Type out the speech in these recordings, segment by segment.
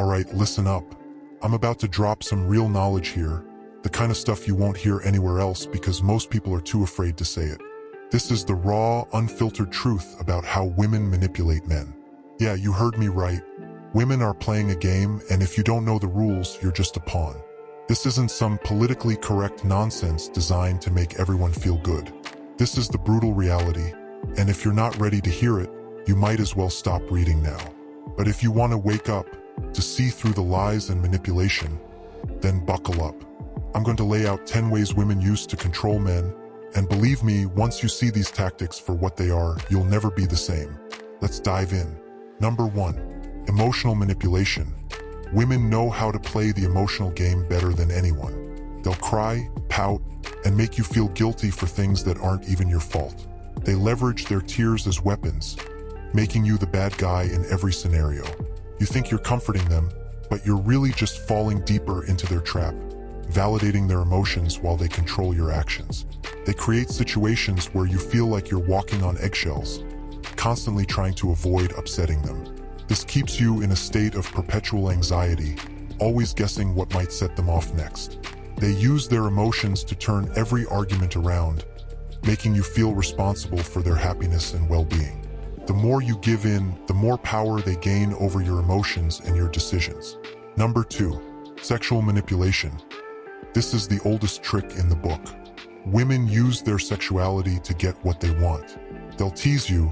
Alright, listen up. I'm about to drop some real knowledge here, the kind of stuff you won't hear anywhere else because most people are too afraid to say it. This is the raw, unfiltered truth about how women manipulate men. Yeah, you heard me right. Women are playing a game, and if you don't know the rules, you're just a pawn. This isn't some politically correct nonsense designed to make everyone feel good. This is the brutal reality, and if you're not ready to hear it, you might as well stop reading now. But if you want to wake up, to see through the lies and manipulation, then buckle up. I'm going to lay out 10 ways women use to control men, and believe me, once you see these tactics for what they are, you'll never be the same. Let's dive in. Number 1. Emotional manipulation. Women know how to play the emotional game better than anyone. They'll cry, pout, and make you feel guilty for things that aren't even your fault. They leverage their tears as weapons, making you the bad guy in every scenario. You think you're comforting them, but you're really just falling deeper into their trap, validating their emotions while they control your actions. They create situations where you feel like you're walking on eggshells, constantly trying to avoid upsetting them. This keeps you in a state of perpetual anxiety, always guessing what might set them off next. They use their emotions to turn every argument around, making you feel responsible for their happiness and well-being. The more you give in, the more power they gain over your emotions and your decisions. Number 2. Sexual manipulation. This is the oldest trick in the book. Women use their sexuality to get what they want. They'll tease you,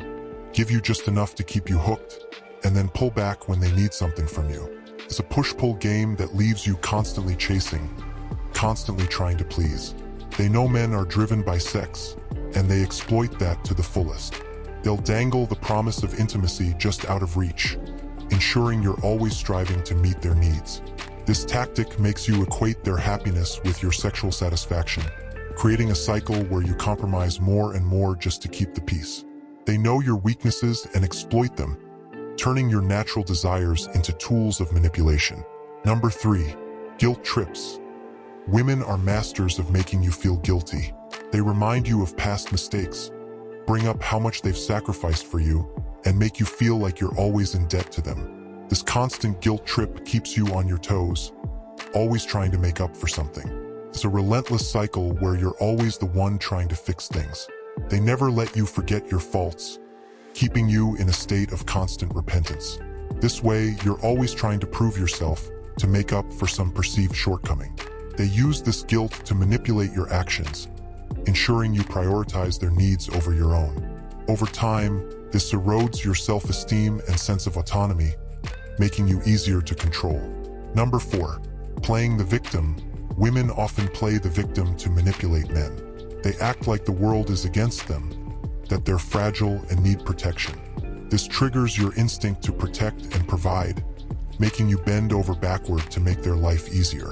give you just enough to keep you hooked, and then pull back when they need something from you. It's a push-pull game that leaves you constantly chasing, constantly trying to please. They know men are driven by sex, and they exploit that to the fullest. They'll dangle the promise of intimacy just out of reach, ensuring you're always striving to meet their needs. This tactic makes you equate their happiness with your sexual satisfaction, creating a cycle where you compromise more and more just to keep the peace. They know your weaknesses and exploit them, turning your natural desires into tools of manipulation. Number 3. Guilt trips. Women are masters of making you feel guilty. They remind you of past mistakes, bring up how much they've sacrificed for you, and make you feel like you're always in debt to them. This constant guilt trip keeps you on your toes, always trying to make up for something. It's a relentless cycle where you're always the one trying to fix things. They never let you forget your faults, keeping you in a state of constant repentance. This way, you're always trying to prove yourself to make up for some perceived shortcoming. They use this guilt to manipulate your actions, ensuring you prioritize their needs over your own. Over time, this erodes your self-esteem and sense of autonomy, making you easier to control. Number 4. Playing the victim. Women often play the victim to manipulate men. They act like the world is against them, that they're fragile and need protection. This triggers your instinct to protect and provide, making you bend over backward to make their life easier.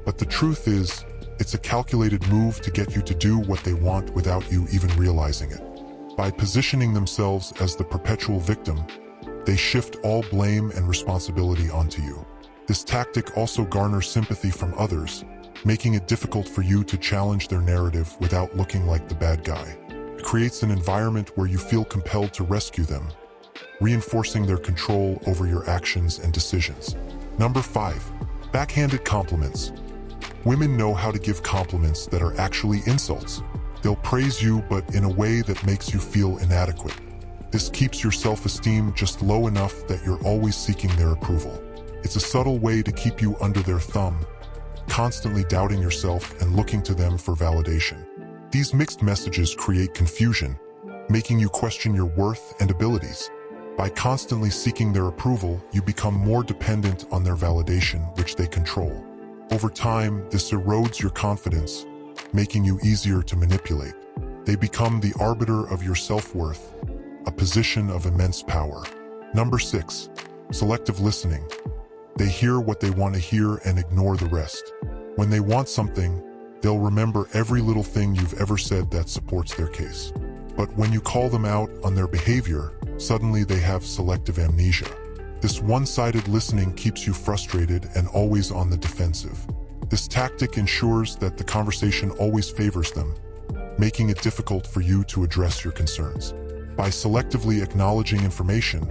But the truth is, it's a calculated move to get you to do what they want without you even realizing it. By positioning themselves as the perpetual victim, they shift all blame and responsibility onto you. This tactic also garners sympathy from others, making it difficult for you to challenge their narrative without looking like the bad guy. It creates an environment where you feel compelled to rescue them, reinforcing their control over your actions and decisions. Number 5. Backhanded compliments. Women know how to give compliments that are actually insults. They'll praise you, but in a way that makes you feel inadequate. This keeps your self-esteem just low enough that you're always seeking their approval. It's a subtle way to keep you under their thumb, constantly doubting yourself and looking to them for validation. These mixed messages create confusion, making you question your worth and abilities. By constantly seeking their approval, you become more dependent on their validation, which they control. Over time, this erodes your confidence, making you easier to manipulate. They become the arbiter of your self-worth, a position of immense power. Number 6. Selective listening. They hear what they want to hear and ignore the rest. When they want something, they'll remember every little thing you've ever said that supports their case. But when you call them out on their behavior, suddenly they have selective amnesia. This one-sided listening keeps you frustrated and always on the defensive. This tactic ensures that the conversation always favors them, making it difficult for you to address your concerns. By selectively acknowledging information,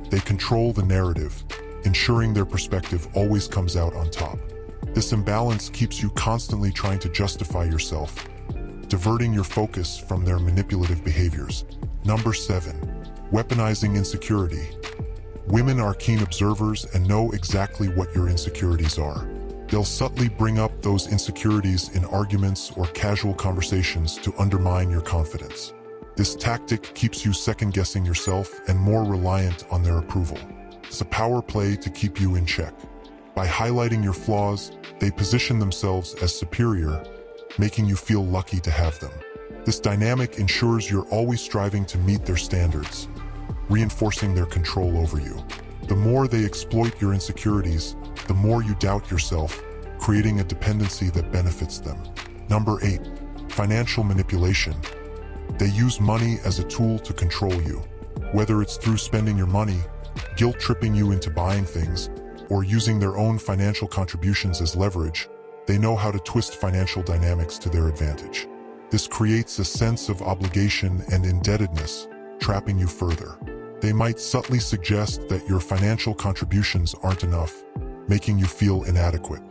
they control the narrative, ensuring their perspective always comes out on top. This imbalance keeps you constantly trying to justify yourself, diverting your focus from their manipulative behaviors. Number 7. Weaponizing insecurity. Women are keen observers and know exactly what your insecurities are. They'll subtly bring up those insecurities in arguments or casual conversations to undermine your confidence. This tactic keeps you second-guessing yourself and more reliant on their approval. It's a power play to keep you in check. By highlighting your flaws, they position themselves as superior, making you feel lucky to have them. This dynamic ensures you're always striving to meet their standards, reinforcing their control over you. The more they exploit your insecurities, the more you doubt yourself, creating a dependency that benefits them. Number 8. Financial manipulation. They use money as a tool to control you. Whether it's through spending your money, guilt-tripping you into buying things, or using their own financial contributions as leverage, they know how to twist financial dynamics to their advantage. This creates a sense of obligation and indebtedness, trapping you further. They might subtly suggest that your financial contributions aren't enough, making you feel inadequate.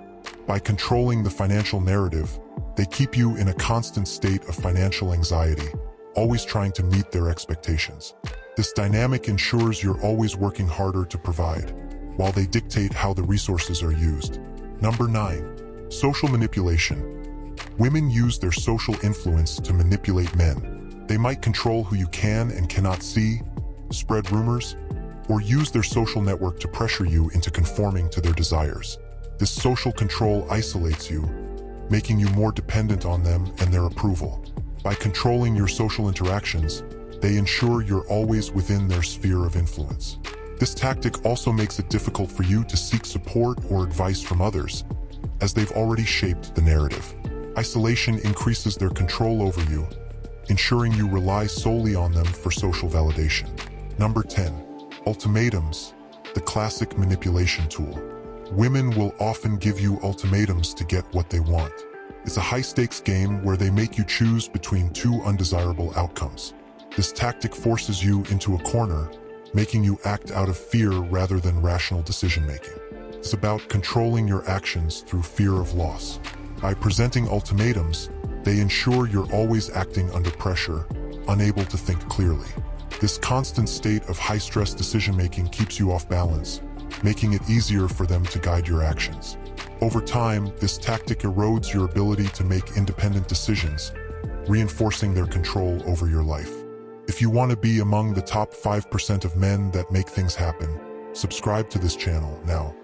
By controlling the financial narrative, they keep you in a constant state of financial anxiety, always trying to meet their expectations. This dynamic ensures you're always working harder to provide, while they dictate how the resources are used. Number 9. Social manipulation. Women use their social influence to manipulate men. They might control who you can and cannot see, spread rumors, or use their social network to pressure you into conforming to their desires. This social control isolates you, making you more dependent on them and their approval. By controlling your social interactions, they ensure you're always within their sphere of influence. This tactic also makes it difficult for you to seek support or advice from others, as they've already shaped the narrative. Isolation increases their control over you, ensuring you rely solely on them for social validation. Number 10. Ultimatums, the classic manipulation tool. Women will often give you ultimatums to get what they want. It's a high-stakes game where they make you choose between two undesirable outcomes. This tactic forces you into a corner, making you act out of fear rather than rational decision-making. It's about controlling your actions through fear of loss. By presenting ultimatums, they ensure you're always acting under pressure, unable to think clearly. This constant state of high-stress decision-making keeps you off balance, making it easier for them to guide your actions. Over time, this tactic erodes your ability to make independent decisions, reinforcing their control over your life. If you want to be among the top 5% of men that make things happen, subscribe to this channel now.